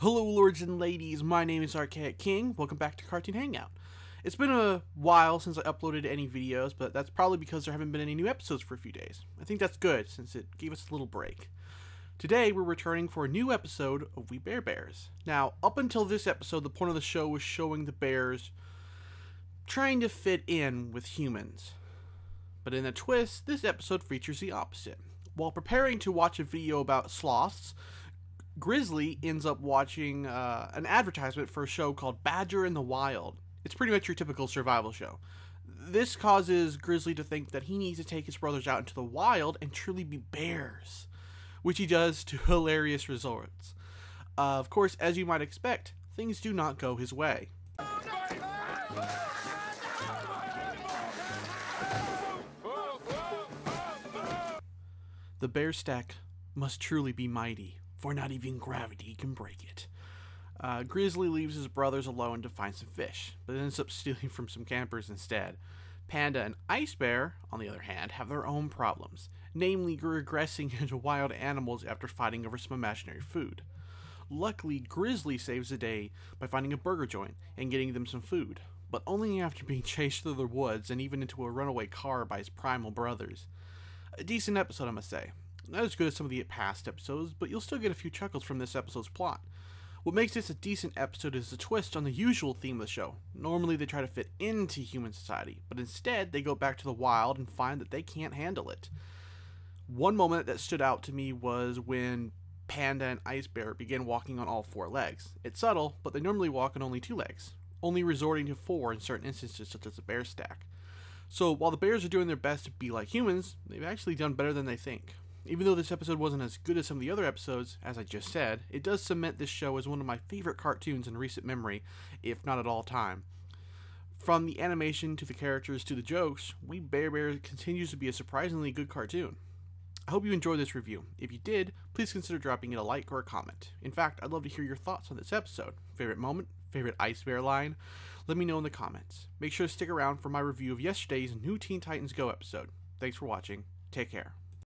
Hello lords and ladies, my name is Archaic King. Welcome back to Cartoon Hangout. It's been a while since I uploaded any videos, but that's probably because there haven't been any new episodes for a few days. I think that's good, since it gave us a little break. Today, we're returning for a new episode of We Bear Bears. Now, up until this episode, the point of the show was showing the bears trying to fit in with humans. But in a twist, this episode features the opposite. While preparing to watch a video about sloths, Grizzly ends up watching an advertisement for a show called Badger in the Wild. It's pretty much your typical survival show. This causes Grizzly to think that he needs to take his brothers out into the wild and truly be bears, which he does to hilarious results. Of course, as you might expect, things do not go his way. The bear stack must truly be mighty, for not even gravity can break it. Grizzly leaves his brothers alone to find some fish, but ends up stealing from some campers instead. Panda and Ice Bear, on the other hand, have their own problems, namely regressing into wild animals after fighting over some imaginary food. Luckily, Grizzly saves the day by finding a burger joint and getting them some food, but only after being chased through the woods and even into a runaway car by his primal brothers. A decent episode, I must say. Not as good as some of the past episodes, but you'll still get a few chuckles from this episode's plot. What makes this a decent episode is the twist on the usual theme of the show. Normally they try to fit into human society, but instead they go back to the wild and find that they can't handle it. One moment that stood out to me was when Panda and Ice Bear began walking on all four legs. It's subtle, but they normally walk on only two legs, only resorting to four in certain instances such as the bear stack. So while the bears are doing their best to be like humans, they've actually done better than they think. Even though this episode wasn't as good as some of the other episodes, as I just said, it does cement this show as one of my favorite cartoons in recent memory, if not at all time. From the animation to the characters to the jokes, We Bear Bears continues to be a surprisingly good cartoon. I hope you enjoyed this review. If you did, please consider dropping it a like or a comment. In fact, I'd love to hear your thoughts on this episode. Favorite moment? Favorite Ice Bear line? Let me know in the comments. Make sure to stick around for my review of yesterday's new Teen Titans Go episode. Thanks for watching. Take care.